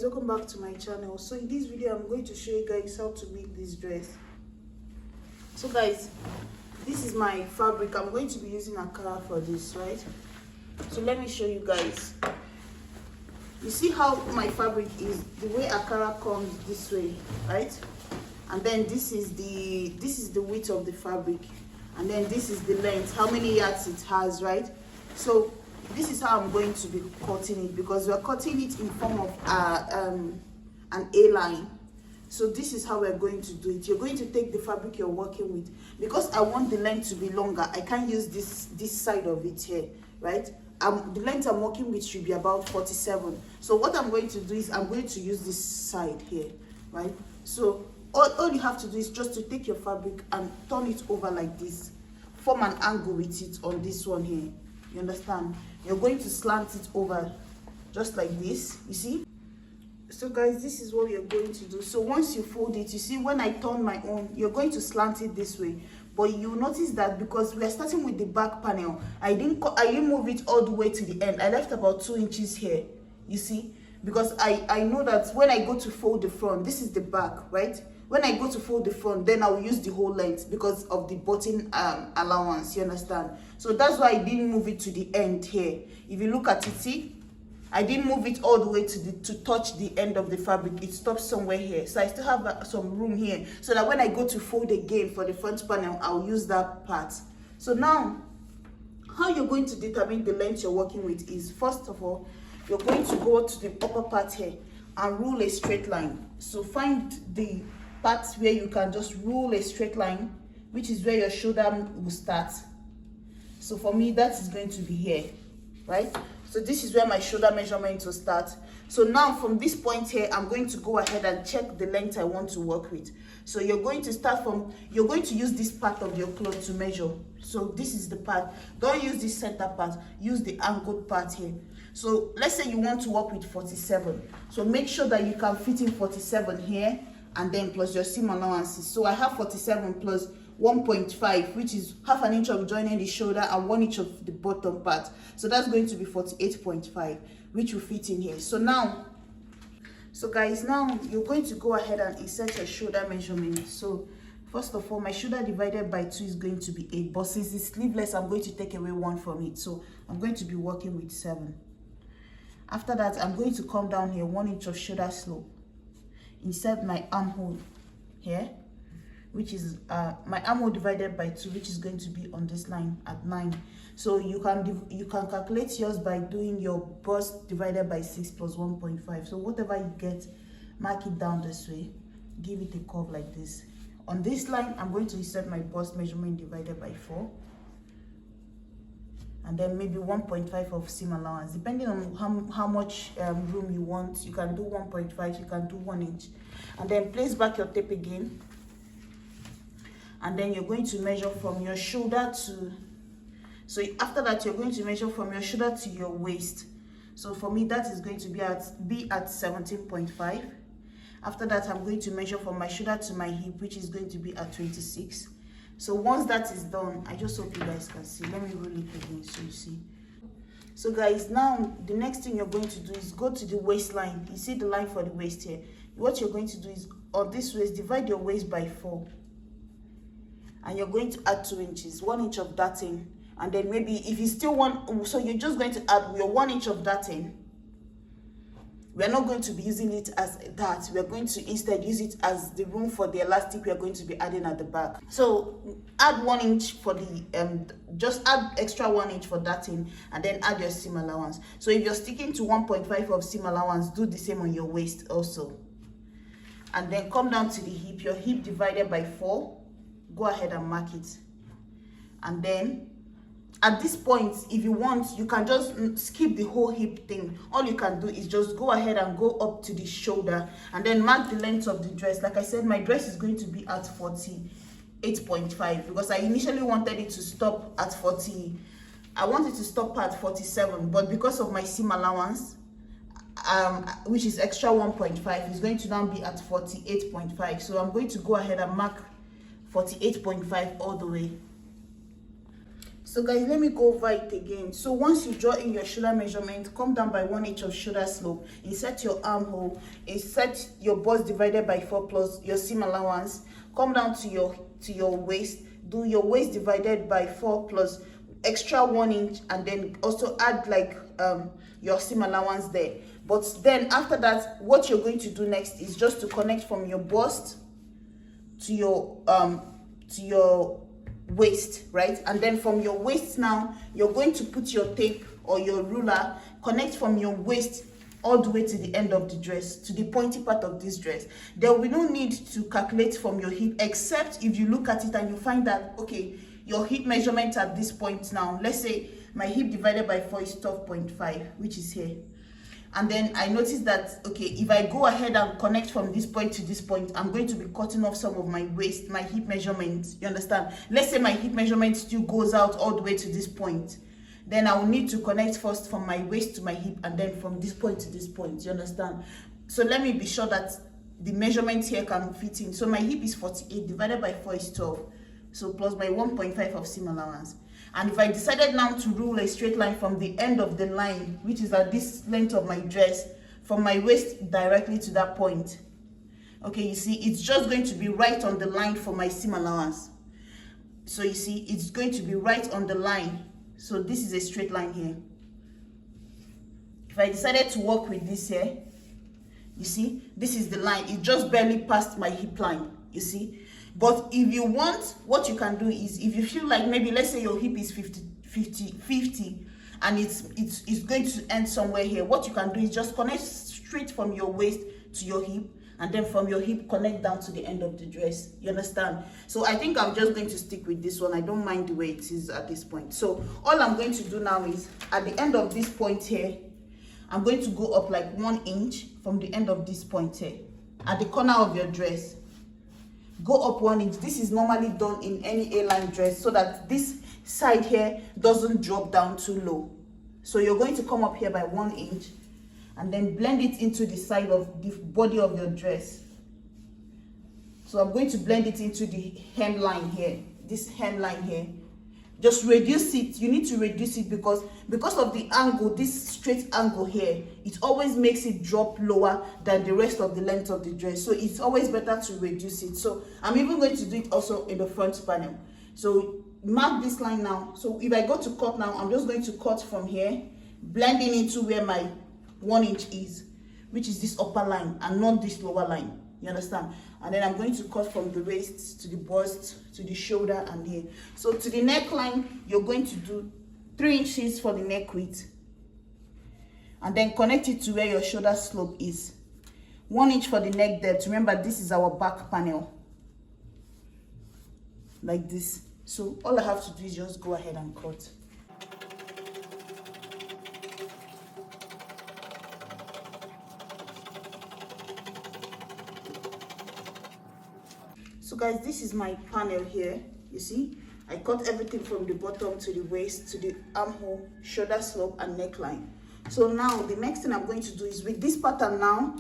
Welcome back to my channel. So in this video I'm going to show you guys how to make this dress. So guys, this is my fabric. I'm going to be using Akara for this, right? So let me show you guys. You see how my fabric is, the way Akara comes this way, right? And then this is the width of the fabric, and then this is the length, how many yards it has, right? So this is how I'm going to be cutting it, because we're cutting it in form of an A line. So this is how we're going to do it. You're going to take the fabric you're working with. Because I want the length to be longer, I can't use this side of it here, right? The length I'm working with should be about 47. So what I'm going to do is I'm going to use this side here, right? So all you have to do is just to take your fabric and turn it over like this. Form an angle with it on this one here. You understand? You're going to slant it over just like this, you see? So guys, this is what you're going to do. So once you fold it, you see when I turn my own, you're going to slant it this way. But you notice that because we are starting with the back panel, I didn't move it all the way to the end. I left about 2 inches here, you see? Because I know that when I go to fold the front, this is the back, right? When I go to fold the front, then I'll use the whole length because of the button allowance, you understand? So that's why I didn't move it to the end here. If you look at it, see, I didn't move it all the way to touch the end of the fabric. It stops somewhere here. So I still have some room here, so that when I go to fold again for the front panel, I'll use that part. So now, how you're going to determine the length you're working with is, first of all, you're going to go to the upper part here and rule a straight line. So find the part where you can just rule a straight line, which is where your shoulder will start. So for me, that is going to be here, right? So this is where my shoulder measurement will start. So now from this point here, I'm going to go ahead and check the length I want to work with. So you're going to start from, you're going to use this part of your cloth to measure. So this is the part. Don't use this center part, use the angled part here. So let's say you want to work with 47. So make sure that you can fit in 47 here, and then plus your seam allowances. So I have 47 plus 1.5, which is half an inch of joining the shoulder and 1 inch of the bottom part. So that's going to be 48.5, which will fit in here. So now, so guys, now you're going to go ahead and insert your shoulder measurement. So first of all, my shoulder divided by 2 is going to be 8, but since it's sleeveless, I'm going to take away 1 from it. So I'm going to be working with 7. After that, I'm going to come down here 1 inch of shoulder slope. Insert my armhole here, which is my armhole divided by 2, which is going to be on this line at 9. So you can calculate yours by doing your bust divided by 6 plus 1.5. So whatever you get, mark it down this way, give it a curve like this. On this line, I'm going to insert my bust measurement divided by 4, and then maybe 1.5 of seam allowance, depending on how much room you want. You can do 1.5, you can do 1 inch, and then place back your tape again. And then you're going to measure from your shoulder to, so after that you're going to measure from your shoulder to your waist. So for me, that is going to be at 17.5. After that, I'm going to measure from my shoulder to my hip, which is going to be at 26. So once that is done, I just hope you guys can see. Let me roll it again so you see. So guys, now the next thing you're going to do is go to the waistline. You see the line for the waist here. What you're going to do is on this waist, divide your waist by 4. And you're going to add 2 inches, 1 inch of darting. And then maybe if you still want, so you're just going to add your 1 inch of darting. We're not going to be using it as that. We're going to instead use it as the room for the elastic we're going to be adding at the back. So add 1 inch for the, just add extra 1 inch for darting, and then add your seam allowance. So if you're sticking to 1.5 of seam allowance, do the same on your waist also. And then come down to the hip, your hip divided by 4. Go ahead and mark it. And then at this point, if you want, you can just skip the whole hip thing. All you can do is just go ahead and go up to the shoulder and then mark the length of the dress. Like I said, my dress is going to be at 48.5 because I initially wanted it to stop at 40. I wanted to stop at 47, but because of my seam allowance, which is extra 1.5, is going to now be at 48.5. So I'm going to go ahead and mark 48.5 all the way. So guys, let me go over it again. So once you draw in your shoulder measurement, come down by 1 inch of shoulder slope, insert your armhole, insert your bust divided by 4 plus your seam allowance, come down to your waist, do your waist divided by 4 plus extra 1 inch, and then also add like your seam allowance there. But then after that, what you're going to do next is just to connect from your bust to your waist, right? And then from your waist now, you're going to put your tape or your ruler, connect from your waist all the way to the end of the dress, to the pointy part of this dress. There will be no need to calculate from your hip, except if you look at it and you find that, okay, your hip measurement at this point now, let's say my hip divided by 4 is 12.5, which is here. And then I noticed that, okay, if I go ahead and connect from this point to this point, I'm going to be cutting off some of my waist, my hip measurement, you understand? Let's say my hip measurement still goes out all the way to this point. Then I will need to connect first from my waist to my hip and then from this point to this point, you understand? So let me be sure that the measurement here can fit in. So my hip is 48, divided by 4 is 12. So plus my 1.5 of seam allowance. And if I decided now to rule a straight line from the end of the line, which is at this length of my dress, from my waist directly to that point, okay, you see, it's just going to be right on the line for my seam allowance. So you see, it's going to be right on the line. So this is a straight line here. If I decided to work with this here, you see, this is the line. It just barely passed my hip line, you see. But if you want, what you can do is, if you feel like maybe, let's say your hip is 50 and it's going to end somewhere here, what you can do is just connect straight from your waist to your hip, and then from your hip connect down to the end of the dress, you understand? So I think I'm just going to stick with this one. I don't mind the way it is at this point. So all I'm going to do now is, at the end of this point here, I'm going to go up like 1 inch from the end of this point here, at the corner of your dress. Go up 1 inch. This is normally done in any A-line dress so that this side here doesn't drop down too low. So you're going to come up here by 1 inch and then blend it into the side of the body of your dress. So I'm going to blend it into the hemline here, this hemline here. Just reduce it. You need to reduce it because of the angle, this straight angle here, it always makes it drop lower than the rest of the length of the dress. So it's always better to reduce it. So I'm even going to do it also in the front panel. So mark this line now. So if I go to cut now, I'm just going to cut from here, blending into where my 1 inch is, which is this upper line and not this lower line. You understand? And then I'm going to cut from the waist to the bust to the shoulder and here. So to the neckline, you're going to do 3 inches for the neck width, and then connect it to where your shoulder slope is. 1 inch for the neck depth. Remember, this is our back panel, like this. So all I have to do is just go ahead and cut. So guys, this is my panel here. You see, I cut everything from the bottom to the waist to the armhole, shoulder slope and neckline. So now the next thing I'm going to do is, with this pattern now,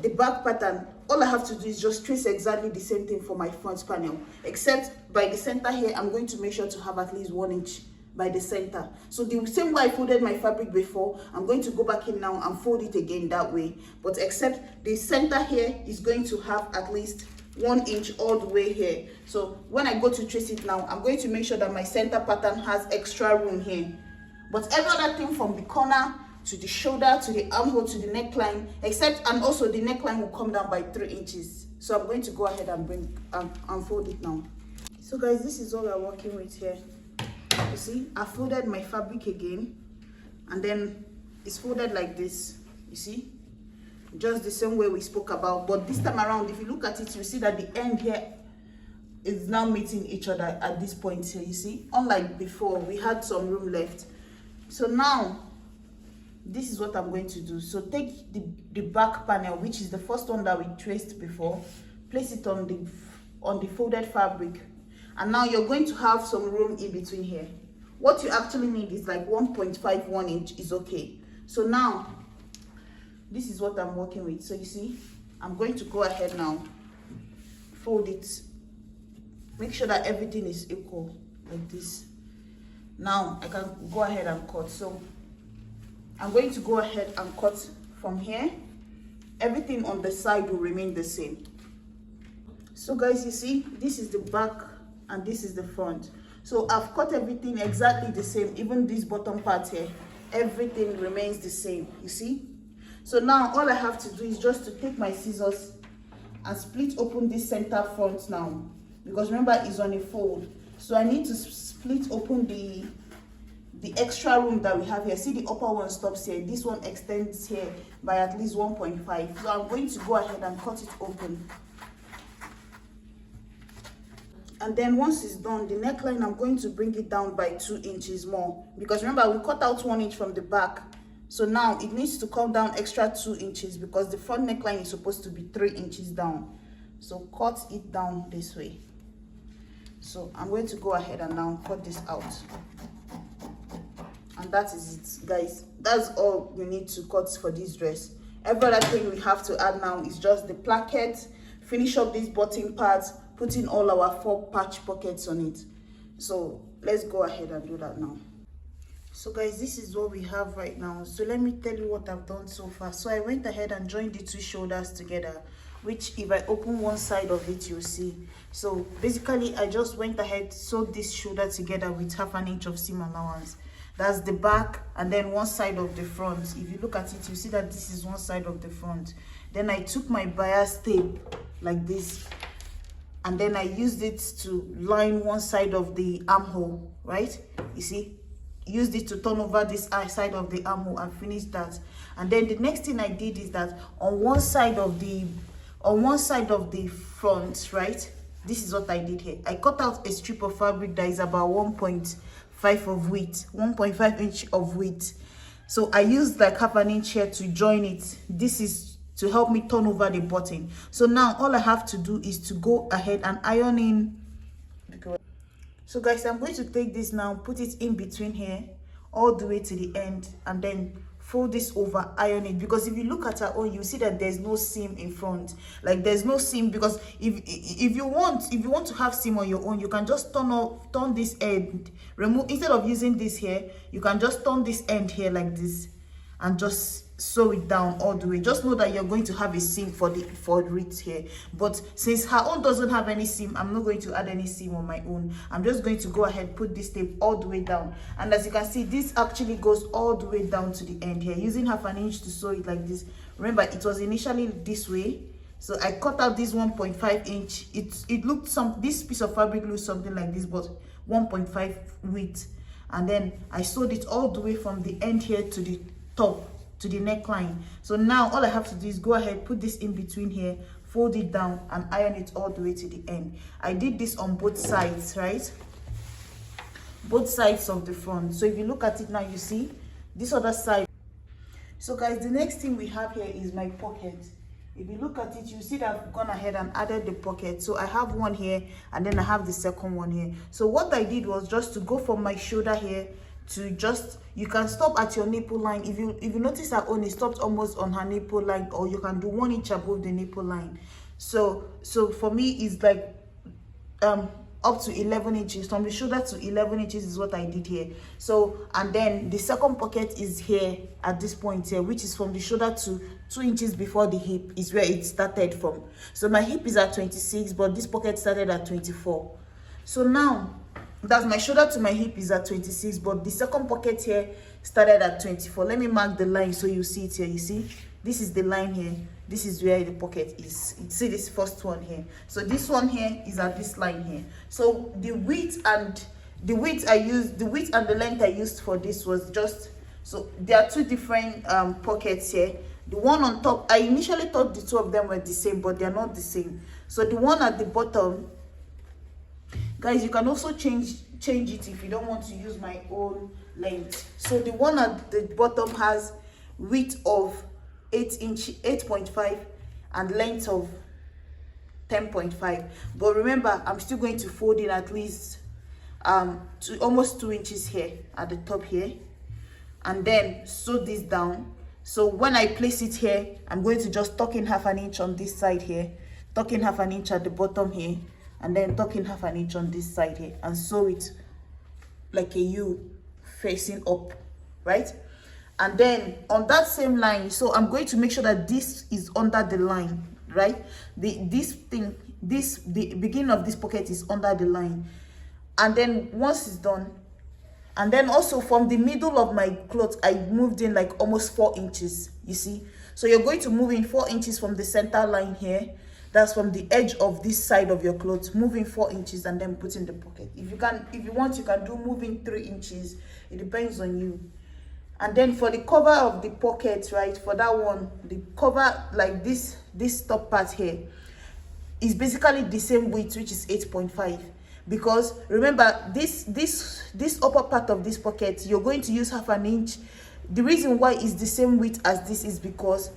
the back pattern, all I have to do is just trace exactly the same thing for my front panel, except by the center here, I'm going to make sure to have at least 1 inch by the center. So the same way I folded my fabric before, I'm going to go back in now and fold it again that way, but except the center here is going to have at least 1 inch all the way here. So when I go to trace it now, I'm going to make sure that my center pattern has extra room here. But every other thing from the corner to the shoulder to the armhole to the neckline, except, and also the neckline will come down by 3 inches. So I'm going to go ahead and bring and fold it now. So guys, this is all I'm working with here. You see, I folded my fabric again, and then it's folded like this. You see, just the same way we spoke about, but this time around, if you look at it, you see that the end here is now meeting each other at this point here, you see, unlike before we had some room left. So now this is what I'm going to do. So take the back panel, which is the first one that we traced before, place it on the folded fabric, and now you're going to have some room in between here. What you actually need is like 1.51 inch is okay. So now this is what I'm working with. So you see, I'm going to go ahead now, fold it, make sure that everything is equal like this. Now I can go ahead and cut. So I'm going to go ahead and cut from here. Everything on the side will remain the same. So guys, you see, this is the back and this is the front. So I've cut everything exactly the same, even this bottom part here, everything remains the same, you see. So now all I have to do is just to take my scissors and split open this center front now, because remember it's on a fold. So I need to split open the extra room that we have here. See, the upper one stops here, this one extends here by at least 1.5. So I'm going to go ahead and cut it open. And then once it's done, the neckline, I'm going to bring it down by 2 inches more, because remember we cut out 1 inch from the back. So now it needs to come down extra 2 inches, because the front neckline is supposed to be 3 inches down. So cut it down this way. So I'm going to go ahead and now cut this out. And that is it, guys. That's all you need to cut for this dress. Every other thing we have to add now is just the placket, finish up these button parts, put in all our 4 patch pockets on it. So let's go ahead and do that now. So guys, this is what we have right now. So let me tell you what I've done so far. So I went ahead and joined the 2 shoulders together, which if I open one side of it, you'll see. So basically I just went ahead, sewed this shoulder together with 1/2 inch of seam allowance. That's the back, and then one side of the front. If you look at it, you see that this is one side of the front. Then I took my bias tape like this, and then I used it to line one side of the armhole, right? You see, used it to turn over this side of the armhole and finish that. And then the next thing I did is that on one side of the front, right, this is what I did here. I cut out a strip of fabric that is about 1.5 of width, 1.5 inch of width. So I used like 1/2 inch here to join it. This is to help me turn over the button. So now all I have to do is to go ahead and iron in. So guys, I'm going to take this now, put it in between here all the way to the end, and then fold this over, iron it. Because if you look at our own, you see that there's no seam in front. Like there's no seam, because if you want to have seam on your own, you can just turn this end, remove, instead of using this here, you can just turn this end here like this and just sew it down all the way. Just know that you're going to have a seam for it here. But since her own doesn't have any seam, I'm not going to add any seam on my own. I'm just going to go ahead, put this tape all the way down, and as you can see, this actually goes all the way down to the end here, using 1/2 inch to sew it like this. Remember, it was initially this way, so I cut out this 1.5 inch. It looked this piece of fabric looks something like this, but 1.5 width, and then I sewed it all the way from the end here to the top, to the neckline. So now all I have to do is go ahead, put this in between here, fold it down, and iron it all the way to the end. I did this on both sides, right? Both sides of the front. So if you look at it now, you see this other side. So guys, the next thing we have here is my pocket. If you look at it, you see that I've gone ahead and added the pocket. So I have one here, and then I have the second one here. So what I did was just to go from my shoulder here to just, you can stop at your nipple line. If you notice her own, it stopped almost on her nipple line, or you can do 1 inch above the nipple line. So for me, it's like up to 11 inches. From the shoulder to 11 inches is what I did here. So, and then the second pocket is here at this point here, which is from the shoulder to 2 inches before the hip is where it started from. So my hip is at 26, but this pocket started at 24. So now that's my shoulder to my hip is at 26, but the second pocket here started at 24. Let me mark the line so you see it here. You see, this is the line here. This is where the pocket is. You see this first one here. So this one here is at this line here. So the width and the length I used for this was just, so there are 2 different pockets here. The one on top, I initially thought the 2 of them were the same, but they're not the same. So the one at the bottom Guys, you can also change it if you don't want to use my own length. So the one at the bottom has width of 8.5 and length of 10.5, but remember, I'm still going to fold in at least to almost 2 inches here at the top here, and then sew this down. So when I place it here, I'm going to just tuck in half an inch on this side here, tuck in half an inch at the bottom here, and then tuck in half an inch on this side here, and sew it like a U facing up, right? And then on that same line, so I'm going to make sure that this is under the line, right? The beginning of this pocket is under the line. And then once it's done, and then also from the middle of my cloth, I moved in like almost 4 inches, you see. So you're going to move in 4 inches from the center line here. That's from the edge of this side of your clothes, moving 4 inches and then put in the pocket. If you want, you can do moving 3 inches. It depends on you. And then for the cover of the pocket, right, for that one, the cover, like this top part here is basically the same width, which is 8.5. Because remember, this upper part of this pocket, you're going to use half an inch. The reason why it's the same width as this is because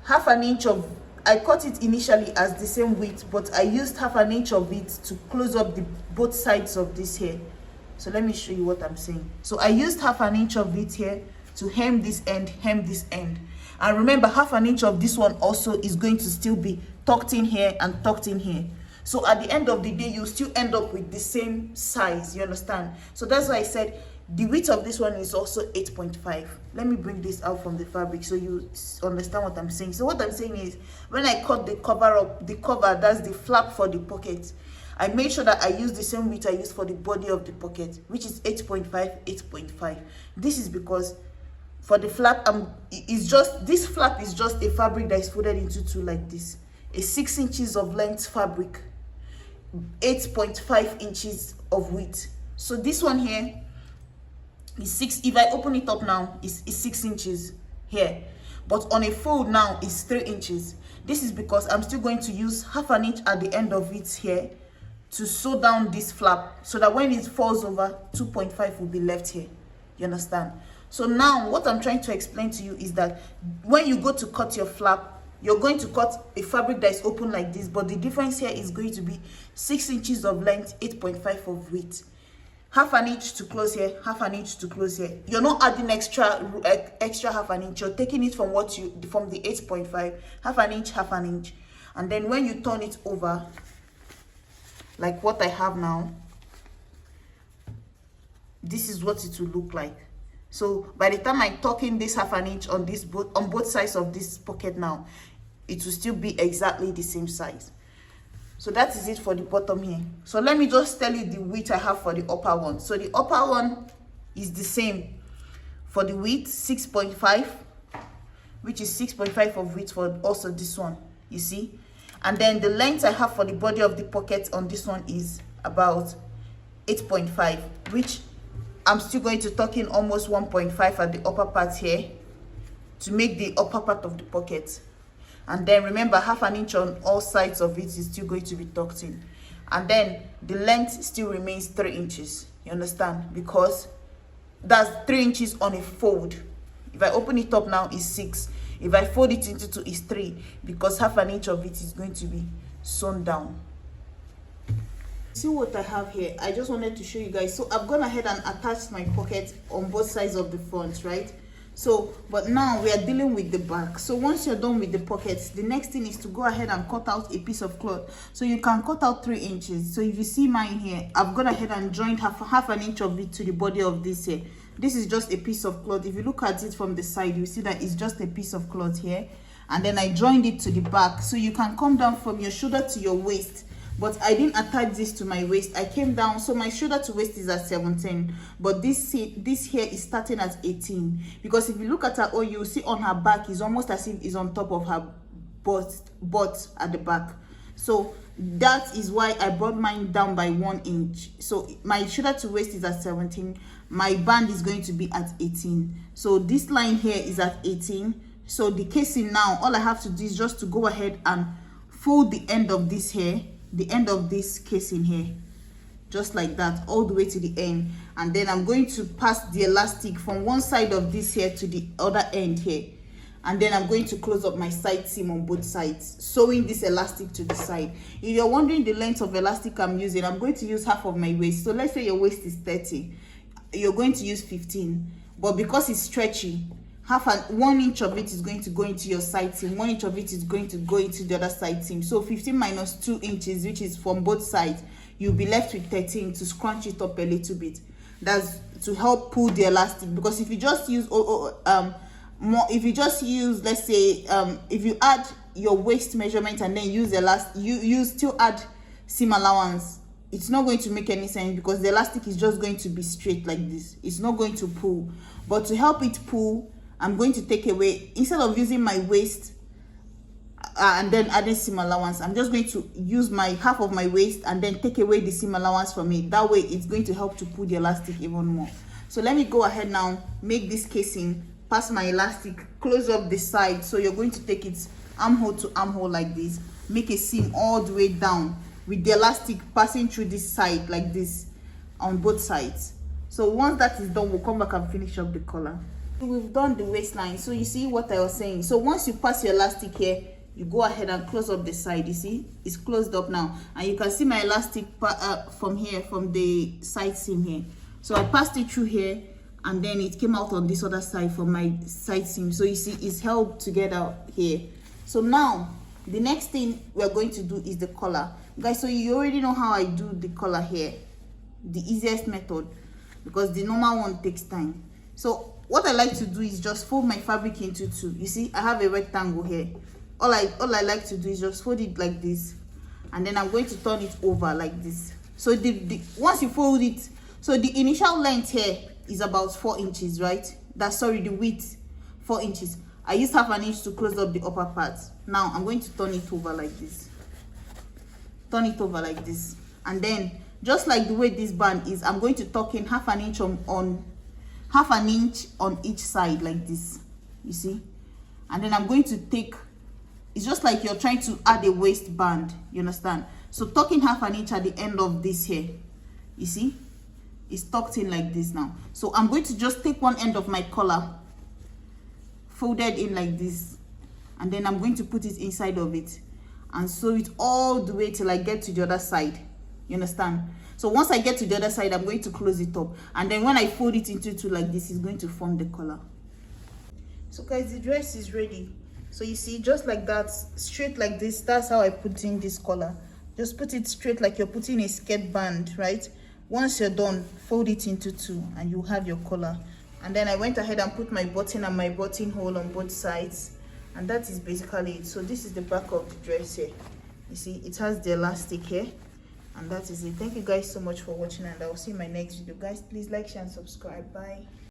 half an inch of, I cut it initially as the same width, but I used half an inch of it to close up both sides of this here. So let me show you what I'm saying. So I used half an inch of it here to hem this end, and remember, half an inch of this one also is going to still be tucked in here and tucked in here. So at the end of the day, you still end up with the same size, you understand? So that's why I said the width of this one is also 8.5. Let me bring this out from the fabric so you understand what I'm saying. So what I'm saying is, when I cut the cover that's the flap for the pocket, I made sure that I use the same width I use for the body of the pocket, which is 8.5. This is because for the flap, this flap is just a fabric that is folded into two like this. A 6 inches of length fabric, 8.5 inches of width. So this one here is 6. If I open it up now, it's 6 inches here, but on a fold now it's 3 inches. This is because I'm still going to use half an inch at the end of it here to sew down this flap, so that when it falls over, 2.5 will be left here. You understand? So now what I'm trying to explain to you is that when you go to cut your flap, you're going to cut a fabric that is open like this, but the difference here is going to be 6 inches of length, 8.5 of width. Half an inch to close here, half an inch to close here. You're not adding extra half an inch. You're taking it from from the 8.5, half an inch. And then when you turn it over, like what I have now, this is what it will look like. So by the time I tuck in this half an inch on both sides of this pocket now, it will still be exactly the same size. So that is it for the bottom here. So let me just tell you the width I have for the upper one. So the upper one is the same for the width, 6.5, which is 6.5 of width for also this one, you see. And then the length I have for the body of the pocket on this one is about 8.5, which I'm still going to tuck in almost 1.5 at the upper part here to make the upper part of the pocket. And then remember, half an inch on all sides of it is still going to be tucked in. And then the length still remains 3 inches. You understand? Because that's 3 inches on a fold. If I open it up now, it's 6. If I fold it into 2, it's 3. Because half an inch of it is going to be sewn down. See what I have here? I just wanted to show you guys. So I've gone ahead and attached my pocket on both sides of the front, right? So but now we are dealing with the back. So once you're done with the pockets, the next thing is to go ahead and cut out a piece of cloth. So you can cut out 3 inches. So if you see mine here, I've gone ahead and joined half an inch of it to the body of this here. This is just a piece of cloth. If you look at it from the side, you see that it's just a piece of cloth here, and then I joined it to the back. So you can come down from your shoulder to your waist, but I didn't attach this to my waist. I came down, so my shoulder to waist is at 17, but this here is starting at 18. Because if you look at her, oh, you see on her back is almost as if it's on top of her butt at the back. So that is why I brought mine down by 1 inch. So my shoulder to waist is at 17. My band is going to be at 18. So this line here is at 18. So the casing now, all I have to do is just to go ahead and fold the end of this here, the end of this casing here. just like that, all the way to the end. And then I'm going to pass the elastic from one side of this here to the other end here, and then I'm going to close up my side seam on both sides, sewing this elastic to the side. If you're wondering the length of elastic I'm using, I'm going to use half of my waist. So let's say your waist is 30, you're going to use 15, but because it's stretchy, 1 inch of it is going to go into your side seam, 1 inch of it is going to go into the other side seam. So 15 minus 2 inches, which is from both sides, you'll be left with 13 to scrunch it up a little bit. That's to help pull the elastic, because if you just use if you just use, let's say, if you add your waist measurement and then use elastic, you still add seam allowance, it's not going to make any sense, because the elastic is just going to be straight like this. It's not going to pull. But to help it pull, I'm going to take away, instead of using my waist and then adding seam allowance, I'm just going to use my half of my waist and then take away the seam allowance from it. That way it's going to help to pull the elastic even more. So let me go ahead now, make this casing, pass my elastic, close up the side. So you're going to take it armhole to armhole like this, make a seam all the way down with the elastic passing through this side like this on both sides. So once that is done, we'll come back and finish up the collar. We've done the waistline. So you see what I was saying. So once you pass your elastic here, you go ahead and close up the side. You see it's closed up now, and you can see my elastic from here, from the side seam here. So I passed it through here, and then it came out on this other side from my side seam. So you see it's held together here. So now the next thing we're going to do is the collar, guys. So you already know how I do the collar here, the easiest method, because the normal one takes time. So what I like to do is just fold my fabric into two. You see I have a rectangle here. All I like to do is just fold it like this, and then I'm going to turn it over like this. So once you fold it, so the initial length here is about 4 inches, right? The width 4 inches. I used half an inch to close up the upper part. Now I'm going to turn it over like this, and then just like the way this band is, I'm going to tuck in half an inch on each side like this, you see. And then I'm going to take, it's just like you're trying to add a waistband, you understand? So tuck in half an inch at the end of this here, you see it's tucked in like this now. So I'm going to just take one end of my collar, folded in like this, and then I'm going to put it inside of it and sew it all the way till I get to the other side, you understand? So once I get to the other side, I'm going to close it up, and then when I fold it into two like this, it's going to form the collar. So guys, the dress is ready. So you see, just like that, straight like this, that's how I put in this collar. Just put it straight like you're putting a skirt band, right? Once you're done, fold it into two and you have your collar. And then I went ahead and put my button and my buttonhole on both sides, and that is basically it. So this is the back of the dress here. You see it has the elastic here, and that is it. Thank you guys so much for watching, and I will see you in my next video. Guys, please like, share and subscribe. Bye.